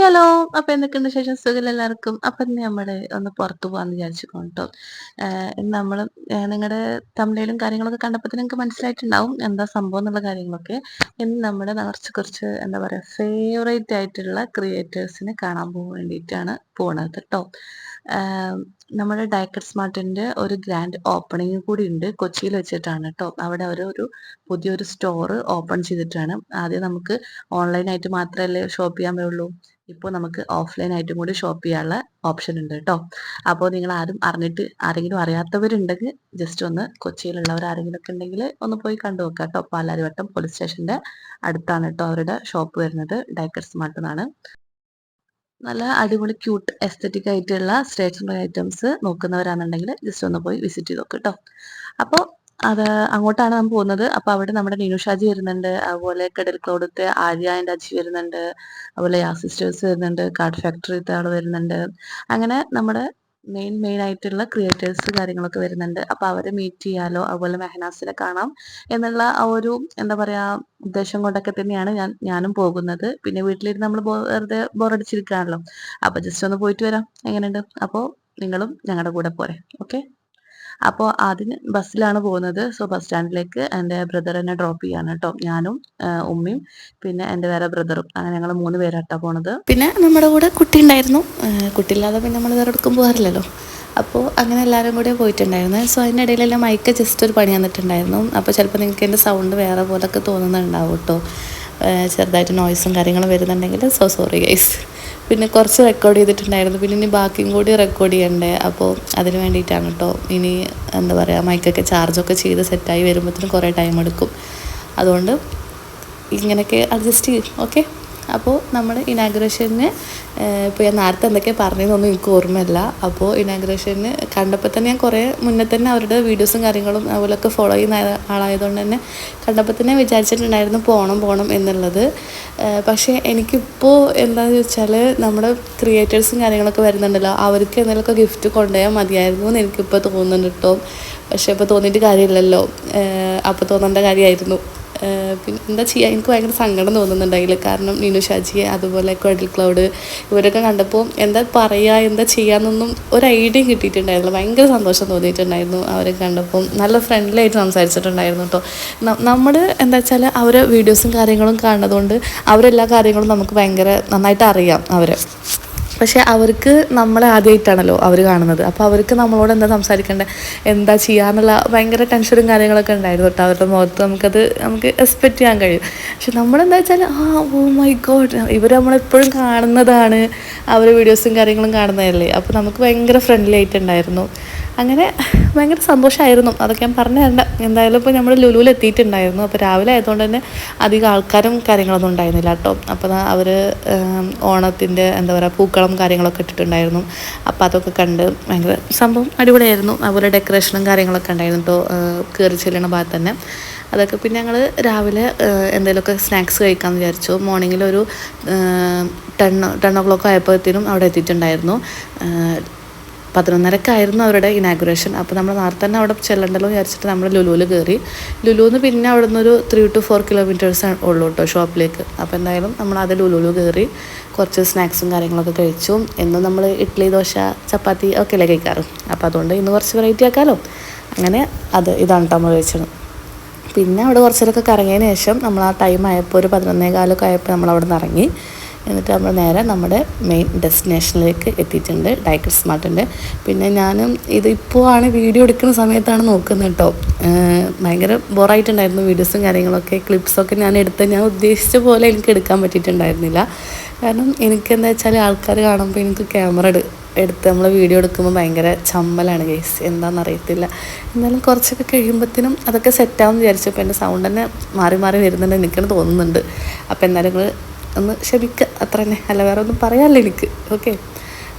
Hello. അപ്പൊ എന്തൊക്കെയുണ്ട് വിശേഷം? സുഖല്ലേ എല്ലാവർക്കും? അപ്പൊ ഇന്ന് നമ്മള് ഒന്ന് പുറത്തു പോവാന്ന് വിചാരിച്ചിരിക്കുന്നു ട്ടോ. ഇന്ന് നമ്മള് നിങ്ങടെ തംബ്നെയിലും കാര്യങ്ങളൊക്കെ കണ്ടപ്പോ തന്നെ നിങ്ങക്ക് മനസ്സിലായിട്ടുണ്ടാവും എന്താ സംഭവം എന്നുള്ള കാര്യങ്ങളൊക്കെ. ഇന്ന് നമ്മുടെ കുറച്ച് എന്താ പറയാ ഫേവറേറ്റ് ആയിട്ടുള്ള ക്രിയേറ്റേഴ്സിനെ കാണാൻ പോകാൻ വേണ്ടിയിട്ടാണ് പോണത് ട്ടോ. നമ്മുടെ ഡയക്കർ സ്മാർട്ടിന്റെ ഒരു ഗ്രാൻഡ് ഓപ്പണിംഗ് കൂടി ഉണ്ട്. കൊച്ചിയിൽ വെച്ചിട്ടാണ് ട്ടോ. അവിടെ ഒരു പുതിയൊരു സ്റ്റോർ ഓപ്പൺ ചെയ്തിട്ടാണ്. ആദ്യം നമുക്ക് ഓൺലൈനായിട്ട് മാത്രമല്ലേ ഷോപ്പ് ചെയ്യാൻ പറ്റുള്ളൂ. ഇപ്പോൾ നമുക്ക് ഓഫ്ലൈൻ ആയിട്ടും കൂടി ഷോപ്പ് ചെയ്യാനുള്ള ഓപ്ഷൻ ഉണ്ട് കേട്ടോ. അപ്പോൾ നിങ്ങൾ ആരെങ്കിലും അറിയാത്തവരുണ്ടെങ്കിൽ ജസ്റ്റ് ഒന്ന് കൊച്ചിയിലുള്ളവർ ആരെങ്കിലും ഒക്കെ ഉണ്ടെങ്കിൽ ഒന്ന് പോയി കണ്ടു നോക്കുക കേട്ടോ. പാലാരിവട്ടം പോലീസ് സ്റ്റേഷന്റെ അടുത്താണ് കേട്ടോ അവരുടെ ഷോപ്പ് വരുന്നത്. ഡയക്കർ സ്മാർട്ട് എന്നാണ്. നല്ല അടിപൊളി ക്യൂട്ട് എസ്തറ്റിക് ആയിട്ടുള്ള സ്റ്റേഷനറി ഐറ്റംസ് നോക്കുന്നവരാണെന്നുണ്ടെങ്കിൽ ജസ്റ്റ് ഒന്ന് പോയി വിസിറ്റ് ചെയ്ത് നോക്കുക കേട്ടോ. അപ്പോൾ അത് അങ്ങോട്ടാണ് നാം പോകുന്നത്. അപ്പോൾ അവിടെ നമ്മുടെ നീനു ഷാജി വരുന്നുണ്ട്, അതുപോലെ കടൽ ക്ലൗഡത്തെ ആര്യ ആൻഡ് അജി വരുന്നുണ്ട്, അതുപോലെ യാ സിസ്റ്റേഴ്സ് വരുന്നുണ്ട്, കാർഡ് ഫാക്ടറിത്തെ ആൾ വരുന്നുണ്ട്. അങ്ങനെ നമ്മുടെ മെയിൻ ആയിട്ടുള്ള ക്രിയേറ്റേഴ്സ് കാര്യങ്ങളൊക്കെ വരുന്നുണ്ട്. അപ്പോൾ അവരെ മീറ്റ് ചെയ്യാലോ, അതുപോലെ മെഹനാസിനെ കാണാം എന്നുള്ള ആ ഒരു എന്താ പറയാ ഉദ്ദേശം കൊണ്ടൊക്കെ തന്നെയാണ് ഞാനും പോകുന്നത്. പിന്നെ വീട്ടിലിരുന്ന് നമ്മൾ വെറുതെ ബോറടിച്ചിരിക്കുകയാണല്ലോ. അപ്പോൾ ജസ്റ്റ് ഒന്ന് പോയിട്ട് വരാം, എങ്ങനെയുണ്ട്? അപ്പോൾ നിങ്ങളും ഞങ്ങളുടെ കൂടെ പോരെ. ഓക്കെ. അപ്പോൾ അതിന് ബസ്സിലാണ് പോകുന്നത്. സോ ബസ് സ്റ്റാൻഡിലേക്ക് എൻ്റെ ബ്രദർ എന്നെ ഡ്രോപ്പ് ചെയ്യാണ് കേട്ടോ. ഞാനും ഉമ്മയും പിന്നെ എൻ്റെ വേറെ ബ്രദറും, അങ്ങനെ ഞങ്ങൾ 3 പേരാട്ടോ പോണത്. പിന്നെ നമ്മുടെ കൂടെ കുട്ടി ഉണ്ടായിരുന്നു. കുട്ടിയില്ലാതെ പിന്നെ നമ്മൾ വേറെ എടുക്കും പോകാറില്ലല്ലോ. അപ്പോൾ അങ്ങനെ എല്ലാവരും കൂടെ പോയിട്ടുണ്ടായിരുന്നു. സോ അതിൻ്റെ ഇടയിലെല്ലാം മൈക്ക് ജസ്റ്റ് ഒരു പണി വന്നിട്ടുണ്ടായിരുന്നു. അപ്പോൾ ചിലപ്പോൾ നിങ്ങൾക്ക് എൻ്റെ സൗണ്ട് വേറെ പോലൊക്കെ തോന്നുന്നുണ്ടാവും കേട്ടോ. ചെറുതായിട്ട് നോയ്സും കാര്യങ്ങളും വരുന്നുണ്ടെങ്കിൽ സോ സോറി ഗൈസ്. പിന്നെ കുറച്ച് റെക്കോർഡ് ചെയ്തിട്ടുണ്ടായിരുന്നു. പിന്നെ ഇനി ബാക്കിയും കൂടി റെക്കോർഡ് ചെയ്യണ്ടേ. അപ്പോൾ അതിന് വേണ്ടിയിട്ടാണ് കേട്ടോ. ഇനി എന്താ പറയുക, മൈക്കൊക്കെ ചാർജൊക്കെ ചെയ്ത് സെറ്റായി വരുമ്പോഴത്തേനും കുറേ ടൈം എടുക്കും. അതുകൊണ്ട് ഇങ്ങനെയൊക്കെ അഡ്ജസ്റ്റ് ചെയ്യും. ഓക്കെ. അപ്പോൾ നമ്മുടെ ഇനാഗുറേഷന് ഇപ്പോൾ ഞാൻ നേരത്തെ എന്തൊക്കെ പറഞ്ഞതെന്നൊന്നും എനിക്ക് ഓർമ്മയില്ല. അപ്പോൾ ഇനാഗുറേഷന് കണ്ടപ്പോൾ തന്നെ ഞാൻ കുറേ മുന്നേ തന്നെ അവരുടെ വീഡിയോസും കാര്യങ്ങളും അതുപോലെയൊക്കെ ഫോളോ ചെയ്യുന്ന ആളായതുകൊണ്ട് തന്നെ കണ്ടപ്പോൾ തന്നെ വിചാരിച്ചിട്ടുണ്ടായിരുന്നു പോകണം എന്നുള്ളത്. പക്ഷേ എനിക്കിപ്പോൾ എന്താണെന്ന് ചോദിച്ചാൽ നമ്മുടെ ക്രിയേറ്റേഴ്സും കാര്യങ്ങളൊക്കെ വരുന്നുണ്ടല്ലോ, അവർക്ക് എന്തെങ്കിലുമൊക്കെ ഗിഫ്റ്റ് കൊണ്ടുപോയാൽ മതിയായിരുന്നു എന്ന് എനിക്കിപ്പോൾ തോന്നുന്നുണ്ട് കേട്ടോ. പക്ഷേ ഇപ്പോൾ തോന്നിയിട്ട് കാര്യമില്ലല്ലോ. അപ്പോൾ തോന്നേണ്ട കാര്യമായിരുന്നു. പിന്നെ എന്താ ചെയ്യുക, എനിക്ക് ഭയങ്കര സങ്കടം തോന്നുന്നുണ്ടെങ്കിൽ. കാരണം നീനു ഷാജിയെ അതുപോലെ കടൽ ക്ലൗഡ് ഇവരൊക്കെ കണ്ടപ്പോൾ എന്താ പറയുക, എന്താ ചെയ്യാമെന്നൊന്നും ഒരു ഐഡിയ കിട്ടിയിട്ടുണ്ടായിരുന്നു. ഭയങ്കര സന്തോഷം തോന്നിയിട്ടുണ്ടായിരുന്നു അവരെ കണ്ടപ്പോൾ. നല്ല ഫ്രണ്ട്ലി ആയിട്ട് സംസാരിച്ചിട്ടുണ്ടായിരുന്നു കേട്ടോ. നമ്മുടെ എന്താ വെച്ചാൽ അവരെ വീഡിയോസും കാര്യങ്ങളും കാണുന്നതുകൊണ്ട് അവരെല്ലാ കാര്യങ്ങളും നമുക്ക് ഭയങ്കര നന്നായിട്ട് അറിയാം അവരെ. പക്ഷേ അവർക്ക് നമ്മളെ ആദ്യമായിട്ടാണല്ലോ അവർ കാണുന്നത്. അപ്പോൾ അവർക്ക് നമ്മളോട് എന്താ സംസാരിക്കേണ്ടത്, എന്താ ചെയ്യാന്നുള്ള ഭയങ്കര ടെൻഷനും കാര്യങ്ങളൊക്കെ ഉണ്ടായിരുന്നു കേട്ടോ. അവരുടെ മുഖത്ത് നമുക്ക് എക്സ്പെക്റ്റ് ചെയ്യാൻ കഴിയും. പക്ഷെ നമ്മളെന്താ വെച്ചാൽ ഓ മൈ ഗോഡ്, ഇവർ നമ്മളെപ്പോഴും കാണുന്നതാണ്, അവർ വീഡിയോസും കാര്യങ്ങളും കാണുന്നതല്ലേ. അപ്പോൾ നമുക്ക് ഭയങ്കര ഫ്രണ്ട്ലി ആയിട്ടുണ്ടായിരുന്നു. അങ്ങനെ ഭയങ്കര സന്തോഷമായിരുന്നു. അതൊക്കെ ഞാൻ പറഞ്ഞു തരണ്ട. എന്തായാലും ഇപ്പോൾ നമ്മൾ ലുലുവിൽ എത്തിയിട്ടുണ്ടായിരുന്നു. അപ്പോൾ രാവിലെ ആയതുകൊണ്ട് തന്നെ അധികം ആൾക്കാരും കാര്യങ്ങളൊന്നും ഉണ്ടായിരുന്നില്ല കേട്ടോ. അപ്പോൾ അവർ ഓണത്തിൻ്റെ എന്താ പറയുക പൂക്കളം കാര്യങ്ങളൊക്കെ ഇട്ടിട്ടുണ്ടായിരുന്നു. അപ്പോൾ അതൊക്കെ കണ്ട് ഭയങ്കര സംഭവം അടിപൊളിയായിരുന്നു. അതുപോലെ ഡെക്കറേഷനും കാര്യങ്ങളൊക്കെ ഉണ്ടായിരുന്നു കേട്ടോ കയറി ചെല്ലുന്ന ഭാഗത്ത് തന്നെ. അതൊക്കെ പിന്നെ ഞങ്ങൾ രാവിലെ എന്തെങ്കിലുമൊക്കെ സ്നാക്സ് കഴിക്കാമെന്ന് വിചാരിച്ചു. മോർണിംഗിലൊരു 10 o'clock ആയപ്പോഴത്തേനും അവിടെ എത്തിയിട്ടുണ്ടായിരുന്നു. 11:30 അവരുടെ ഇനാഗുറേഷൻ. അപ്പോൾ നമ്മൾ നേരത്തെ തന്നെ അവിടെ ചെല്ലണ്ടല്ലോ വിചാരിച്ചിട്ട് നമ്മൾ ലുലുവിൽ കയറി. ലുലുവിന്ന് പിന്നെ അവിടെ നിന്നൊരു 3 to 4 kilometers ഉള്ളൂ കേട്ടോ ഷോപ്പിലേക്ക്. അപ്പോൾ എന്തായാലും നമ്മൾ അത് ലുലുവിൽ കയറി കുറച്ച് സ്നാക്സും കാര്യങ്ങളൊക്കെ കഴിച്ചു. എന്നും നമ്മൾ ഇഡ്ഡലി, ദോശ, ചപ്പാത്തി ഒക്കെ അല്ലേ കഴിക്കാറ്. അപ്പോൾ അതുകൊണ്ട് ഇന്ന് കുറച്ച് വെറൈറ്റി ആക്കാമല്ലോ. അങ്ങനെ ഇതാണ് കേട്ടോ നമ്മൾ കഴിച്ചത്. പിന്നെ അവിടെ കുറച്ചേരൊക്കെ കറങ്ങിയതിന് ശേഷം നമ്മൾ ആ ടൈം ആയപ്പോൾ ഒരു 11:15 ആയപ്പോൾ നമ്മൾ അവിടെ നിന്ന് ഇറങ്ങി. എന്നിട്ട് നമ്മൾ നേരെ നമ്മുടെ മെയിൻ ഡെസ്റ്റിനേഷനിലേക്ക് എത്തിയിട്ടുണ്ട്, ഡയക്കർ സ്മാർട്ടിൻ്റെ. പിന്നെ ഞാനും ഇപ്പോൾ ആണ് വീഡിയോ എടുക്കുന്ന സമയത്താണ് നോക്കുന്നത് കേട്ടോ. ഭയങ്കര ബോറായിട്ടുണ്ടായിരുന്നു വീഡിയോസും കാര്യങ്ങളൊക്കെ. ക്ലിപ്സൊക്കെ ഞാൻ ഉദ്ദേശിച്ച പോലെ എനിക്ക് എടുക്കാൻ പറ്റിയിട്ടുണ്ടായിരുന്നില്ല. കാരണം എനിക്കെന്താ വെച്ചാൽ ആൾക്കാർ കാണുമ്പോൾ എനിക്ക് ക്യാമറ എടുത്ത് നമ്മൾ വീഡിയോ എടുക്കുമ്പോൾ ഭയങ്കര ചമ്മലാണ് ഗൈസ്, എന്താണെന്നറിയത്തില്ല. എന്നാലും കുറച്ചൊക്കെ കഴിയുമ്പോഴത്തേനും അതൊക്കെ സെറ്റാവുമെന്ന് വിചാരിച്ചപ്പോൾ എൻ്റെ സൗണ്ട് തന്നെ മാറി വരുന്നുണ്ട് എനിക്കെന്ന് തോന്നുന്നുണ്ട്. അപ്പോൾ എന്തായാലും നിങ്ങൾ ഒന്ന് ക്ഷമിക്കുക, അത്ര തന്നെ. അല്ല വേറെ ഒന്നും പറയാമല്ലോ എനിക്ക്. ഓക്കെ.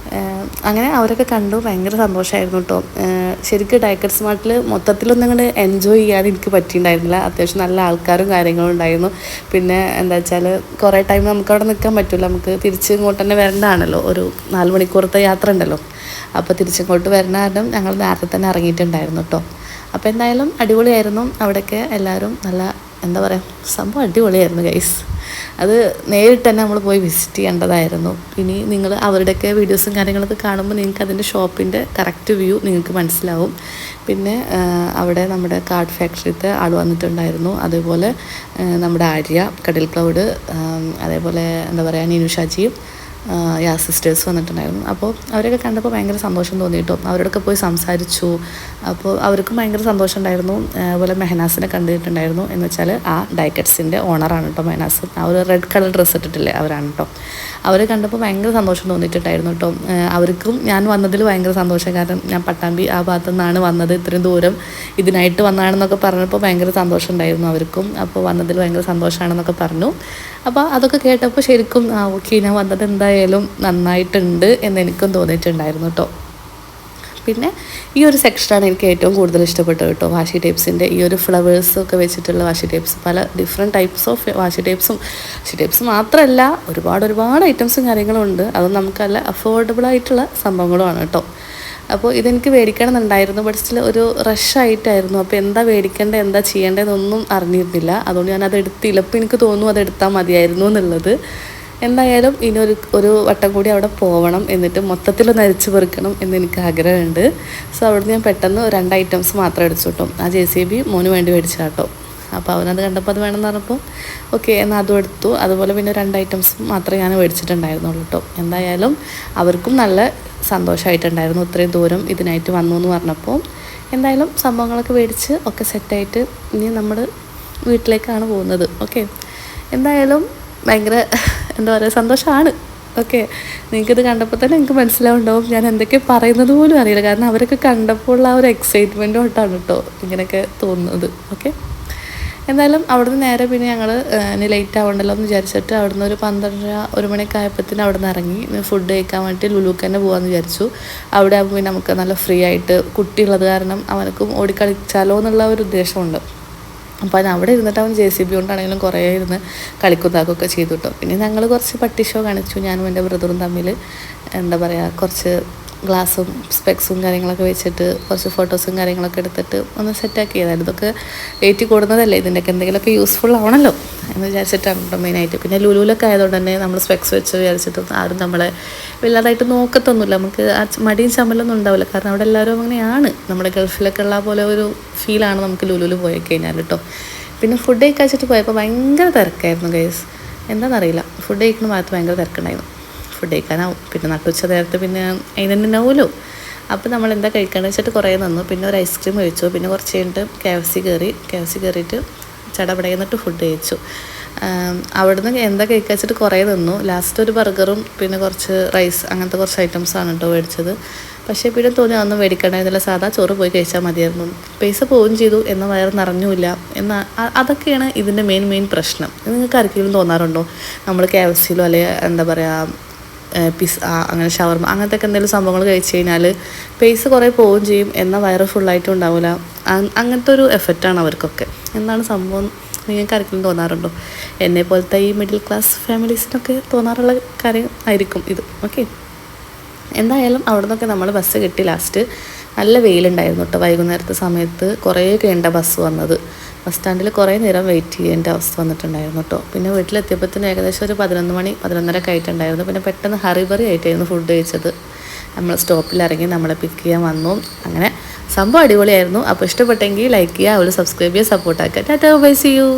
അങ്ങനെ അവരൊക്കെ കണ്ടു. ഭയങ്കര സന്തോഷമായിരുന്നു കേട്ടോ. ശരിക്കും ഡയക്കർ സ്മാർട്ടിൽ മൊത്തത്തിലൊന്നും അങ്ങോട്ട് എൻജോയ് ചെയ്യാൻ എനിക്ക് പറ്റിയിട്ടുണ്ടായിരുന്നില്ല. അത്യാവശ്യം നല്ല ആൾക്കാരും കാര്യങ്ങളും ഉണ്ടായിരുന്നു. പിന്നെ എന്താ വെച്ചാൽ കുറേ ടൈം നമുക്ക് അവിടെ നിൽക്കാൻ പറ്റില്ല. നമുക്ക് തിരിച്ച് ഇങ്ങോട്ട് തന്നെ വരേണ്ടതാണല്ലോ. ഒരു 4 മണിക്കൂറത്തെ യാത്ര ഉണ്ടല്ലോ. അപ്പോൾ തിരിച്ചിങ്ങോട്ട് വരുന്ന കാരണം ഞങ്ങൾ നേരത്തെ തന്നെ ഇറങ്ങിയിട്ടുണ്ടായിരുന്നു കേട്ടോ. അപ്പോൾ എന്തായാലും അടിപൊളിയായിരുന്നു. അവിടെയൊക്കെ എല്ലാവരും നല്ല എന്താ പറയുക, സംഭവം അടിപൊളിയായിരുന്നു ഗൈസ്. അത് നേരിട്ട് തന്നെ നമ്മൾ പോയി വിസിറ്റ് ചെയ്യേണ്ടതായിരുന്നു. ഇനി നിങ്ങൾ അവരുടെയൊക്കെ വീഡിയോസും കാര്യങ്ങളൊക്കെ കാണുമ്പോൾ നിങ്ങൾക്ക് അതിൻ്റെ ഷോപ്പിൻ്റെ കറക്റ്റ് വ്യൂ നിങ്ങൾക്ക് മനസ്സിലാവും. പിന്നെ അവിടെ നമ്മുടെ കാർഡ് ഫാക്ടറിത്തെ ആൾ വന്നിട്ടുണ്ടായിരുന്നു. അതേപോലെ നമ്മുടെ ആര്യ, കടൽ ക്ലൗഡ്, അതേപോലെ എന്താ പറയുക നിനുഷാജിയും സിസ്റ്റേഴ്സ് വന്നിട്ടുണ്ടായിരുന്നു. അപ്പോൾ അവരൊക്കെ കണ്ടപ്പോൾ ഭയങ്കര സന്തോഷം തോന്നിയിട്ടു. അവരോടൊക്കെ പോയി സംസാരിച്ചു. അപ്പോൾ അവർക്കും ഭയങ്കര സന്തോഷം ഉണ്ടായിരുന്നു. അതുപോലെ മെഹനാസിനെ കണ്ടിട്ടുണ്ടായിരുന്നു. എന്ന് വെച്ചാൽ ആ ഡൈക്കറ്റ്സിൻ്റെ ഓണറാണ് കേട്ടോ മെഹനാസ്. ആ ഒരു റെഡ് കളർ ഡ്രസ്സ് ഇട്ടിട്ടില്ലേ അവരാണ് കേട്ടോ. അവരെ കണ്ടപ്പോൾ ഭയങ്കര സന്തോഷം തോന്നിയിട്ടുണ്ടായിരുന്നു കേട്ടോ. അവർക്കും ഞാൻ വന്നതിൽ ഭയങ്കര സന്തോഷം. കാരണം ഞാൻ പട്ടാമ്പി ആ ഭാഗത്തു നിന്നാണ് വന്നത്, ഇത്രയും ദൂരം ഇതിനായിട്ട് വന്നതാണെന്നൊക്കെ പറഞ്ഞപ്പോൾ ഭയങ്കര സന്തോഷം ഉണ്ടായിരുന്നു അവർക്കും. അപ്പോൾ വന്നതിൽ ഭയങ്കര സന്തോഷമാണെന്നൊക്കെ പറഞ്ഞു. അപ്പോൾ അതൊക്കെ കേട്ടപ്പോൾ ശരിക്കും ഓക്കെ, ഞാൻ വന്നത് എന്തായാലും നന്നായിട്ടുണ്ട് എന്ന് എനിക്കും തോന്നിയിട്ടുണ്ടായിരുന്നു കേട്ടോ. പിന്നെ ഈ ഒരു സെക്ഷനാണ് എനിക്ക് ഏറ്റവും കൂടുതൽ ഇഷ്ടപ്പെട്ടത് കേട്ടോ. വാഷി ടേപ്സിൻ്റെ ഈ ഒരു ഫ്ലവേഴ്സൊക്കെ വെച്ചിട്ടുള്ള വാഷി ടേപ്സ്, പല ഡിഫറെൻറ്റ് ടൈപ്സ് ഓഫ് വാഷി ടേപ്സ് മാത്രമല്ല, ഒരുപാട് ഐറ്റംസും കാര്യങ്ങളും ഉണ്ട്. അതും നമുക്കല്ല അഫോർഡബിളായിട്ടുള്ള സംഭവങ്ങളുമാണ് കേട്ടോ. അപ്പോൾ ഇതെനിക്ക് മേടിക്കണമെന്നുണ്ടായിരുന്നു. ബട്ട് സ്റ്റിൽ ഒരു റഷായിട്ടായിരുന്നു. അപ്പോൾ എന്താ മേടിക്കേണ്ടത്, എന്താ ചെയ്യേണ്ടതെന്നൊന്നും അറിഞ്ഞിരുന്നില്ല. അതുകൊണ്ട് ഞാനത് എടുത്തില്ല. ഇപ്പോൾ എനിക്ക് തോന്നുന്നു അത് എടുത്താൽ മതിയായിരുന്നു എന്നുള്ളത്. എന്തായാലും ഇനി ഒരു വട്ടം കൂടി അവിടെ പോകണം, എന്നിട്ട് മൊത്തത്തിലൊന്ന് അരിച്ച് പെറുക്കണം എന്നെനിക്ക് ആഗ്രഹമുണ്ട്. സോ അവിടുന്ന് ഞാൻ പെട്ടെന്ന് 2 ഐറ്റംസ് മാത്രം അടിച്ചു കിട്ടും. ആ JCB മോന് വേണ്ടി മേടിച്ച കേട്ടോ. അപ്പോൾ അവനത് കണ്ടപ്പോൾ അത് വേണമെന്ന് പറഞ്ഞപ്പോൾ ഓക്കെ എന്നാൽ അതും എടുത്തു. അതുപോലെ പിന്നെ 2 ഐറ്റംസ് മാത്രമേ ഞാൻ മേടിച്ചിട്ടുണ്ടായിരുന്നുള്ളൂ കേട്ടോ. എന്തായാലും അവർക്കും നല്ല സന്തോഷമായിട്ടുണ്ടായിരുന്നു ഇത്രയും ദൂരം ഇതിനായിട്ട് വന്നു എന്ന് പറഞ്ഞപ്പോൾ. എന്തായാലും സംഭവങ്ങളൊക്കെ മേടിച്ച് ഒക്കെ സെറ്റായിട്ട് ഇനി നമ്മൾ വീട്ടിലേക്കാണ് പോകുന്നത്. ഓക്കെ, എന്തായാലും ഭയങ്കര എന്താ പറയുക സന്തോഷമാണ്. ഓക്കെ, നിങ്ങൾക്കിത് കണ്ടപ്പോൾ തന്നെ എനിക്ക് മനസ്സിലാവുണ്ടാവും ഞാൻ എന്തൊക്കെ പറയുന്നത് പോലും അറിയില്ല. കാരണം അവരൊക്കെ കണ്ടപ്പോൾ ഉള്ള ആ ഒരു എക്സൈറ്റ്മെൻറ്റ് തൊട്ടാണ് കേട്ടോ ഇങ്ങനെയൊക്കെ തോന്നുന്നത്. ഓക്കെ, എന്തായാലും അവിടുന്ന് നേരെ പിന്നെ ഞങ്ങൾ ഇനി ലേറ്റ് ആവണ്ടല്ലോ എന്ന് വിചാരിച്ചിട്ട് അവിടുന്ന് ഒരു 12-1 മണിയൊക്കെ ആയപ്പോഴത്തേന് അവിടെ നിന്ന് ഇറങ്ങി ഫുഡ് കഴിക്കാൻ വേണ്ടിയിട്ട് ലുലുക്ക് തന്നെ പോകാമെന്ന് വിചാരിച്ചു. അവിടെ ആകുമ്പോൾ പിന്നെ നമുക്ക് നല്ല ഫ്രീ ആയിട്ട്, കുട്ടിയുള്ളത് കാരണം അവനക്കും ഓടിക്കളിച്ചാലോ എന്നുള്ള ഒരു ഉദ്ദേശമുണ്ട്. അപ്പോൾ അതിന് അവിടെ ഇരുന്നിട്ട് അവൻ JCB കൊണ്ടാണെങ്കിലും കുറേ ഇരുന്ന് കളിക്കുന്നതൊക്കെ ചെയ്തു കേട്ടോ. പിന്നെ ഞങ്ങൾ കുറച്ച് പട്ടി ഷോ കാണിച്ചു. ഞാനും എൻ്റെ ബ്രദറും തമ്മിൽ എന്താ പറയുക, കുറച്ച് ഗ്ലാസും സ്പെക്സും കാര്യങ്ങളൊക്കെ വെച്ചിട്ട് കുറച്ച് ഫോട്ടോസും കാര്യങ്ങളൊക്കെ എടുത്തിട്ട് ഒന്ന് സെറ്റാക്കി ചെയ്തായിരുന്നു. ഇതൊക്കെ വെയിറ്റ് കൂടുന്നതല്ലേ, ഇതിൻ്റെയൊക്കെ എന്തെങ്കിലുമൊക്കെ യൂസ്ഫുൾ ആവണമല്ലോ എന്ന് വിചാരിച്ചിട്ടാണ് കേട്ടോ മെയിനായിട്ട്. പിന്നെ ലുലുവിലൊക്കെ ആയതുകൊണ്ട് തന്നെ നമ്മൾ സ്പെക്സ് വെച്ച് വിചാരിച്ചിട്ടും ആരും നമ്മളെ വല്ലാതായിട്ട് നോക്കത്തൊന്നുമില്ല. നമുക്ക് ആ മടിയും ചമ്മലൊന്നും ഉണ്ടാവില്ല. കാരണം അവിടെ എല്ലാവരും അങ്ങനെയാണ്. നമ്മുടെ ഗൾഫിലൊക്കെ ഉള്ള പോലെ ഒരു ഫീലാണ് നമുക്ക് ലുലുവിൽ പോയി കഴിഞ്ഞാൽ കേട്ടോ. പിന്നെ ഫുഡ് കഴിച്ചിട്ട് പോയപ്പോൾ ഭയങ്കര തിരക്കായിരുന്നു ഗൈസ്. എന്താണെന്നറിയില്ല, ഫുഡ് കഴിക്കുന്ന ഭാഗത്ത് ഭയങ്കര തിരക്കുണ്ടായിരുന്നു. ഫുഡ് കഴിക്കാനാവും. പിന്നെ നട്ടുച്ച നേരത്തെ പിന്നെ അതിന് തന്നെ ആവുമല്ലോ. അപ്പോൾ നമ്മൾ എന്താ കഴിക്കാന്ന് വെച്ചിട്ട് കുറേ നിന്നു. പിന്നെ ഒരു ഐസ്ക്രീം കഴിച്ചു. പിന്നെ കുറച്ച് കഴിഞ്ഞിട്ട് KFC കയറിയിട്ട് ചടപടയെന്നിട്ട് ഫുഡ് കഴിച്ചു. അവിടുന്ന് എന്താ കഴിക്കുക വെച്ചിട്ട് കുറേ നിന്നു. ലാസ്റ്റ് ഒരു ബർഗറും പിന്നെ കുറച്ച് റൈസ്, അങ്ങനത്തെ കുറച്ച് ഐറ്റംസാണ് കേട്ടോ മേടിച്ചത്. പക്ഷേ പിന്നെ തോന്നി അതൊന്നും മേടിക്കണ്ടായിരുന്നില്ല, സാധാ ചോറ് പോയി കഴിച്ചാൽ മതിയായിരുന്നു. പൈസ പോവുകയും ചെയ്തു, എന്നാൽ വയറ് നിറഞ്ഞുമില്ല. എന്നാൽ അതൊക്കെയാണ് ഇതിൻ്റെ മെയിൻ പ്രശ്നം. നിങ്ങൾക്ക് ആർക്കെങ്കിലും തോന്നാറുണ്ടോ നമ്മൾ KFCയിലോ അല്ലെങ്കിൽ എന്താ പറയുക പിസ്സ, അങ്ങനെ ഷവർമ, അങ്ങനത്തെ ഒക്കെ എന്തെങ്കിലും സംഭവങ്ങൾ കഴിച്ച് കഴിഞ്ഞാൽ പൈസ കുറേ പോവുകയും ചെയ്യും, എന്നാൽ വയറ് ഫുള്ളായിട്ടും ഉണ്ടാവില്ല. അങ്ങനത്തെ ഒരു എഫക്റ്റാണ് അവർക്കൊക്കെ. എന്താണ് സംഭവം നിങ്ങൾക്ക് ആർക്കെങ്കിലും തോന്നാറുണ്ടോ? എന്നെ പോലത്തെ ഈ മിഡിൽ ക്ലാസ് ഫാമിലീസിനൊക്കെ തോന്നാറുള്ള കാര്യം ആയിരിക്കും ഇത്. ഓക്കെ, എന്തായാലും അവിടെ നിന്നൊക്കെ നമ്മൾ ബസ് കിട്ടി. ലാസ്റ്റ് നല്ല വെയിലുണ്ടായിരുന്നു കേട്ടോ. വൈകുന്നേരത്തെ സമയത്ത് കുറേ കഴിഞ്ഞ ബസ് വന്നത്. ബസ് സ്റ്റാൻഡിൽ കുറേ നേരം വെയിറ്റ് ചെയ്യേണ്ട അവസ്ഥ വന്നിട്ടുണ്ടായിരുന്നു കേട്ടോ. പിന്നെ വീട്ടിലെത്തിയപ്പോഴത്തേന് ഏകദേശം ഒരു 11 മണി 11:30 ആയിട്ടുണ്ടായിരുന്നു. പിന്നെ പെട്ടെന്ന് ഹറിബറി ആയിട്ടായിരുന്നു ഫുഡ് കഴിച്ചത്. നമ്മൾ സ്റ്റോപ്പിൽ ഇറങ്ങി നമ്മളെ പിക്ക് ചെയ്യാൻ വന്നു. അങ്ങനെ സംഭവം അടിപൊളിയായിരുന്നു. അപ്പോൾ ഇഷ്ടപ്പെട്ടെങ്കിൽ ലൈക്ക് ചെയ്യുക, അതുപോലെ സബ്സ്ക്രൈബ് ചെയ്യുക, സപ്പോർട്ടാക്കുക. Tata, bye, see U.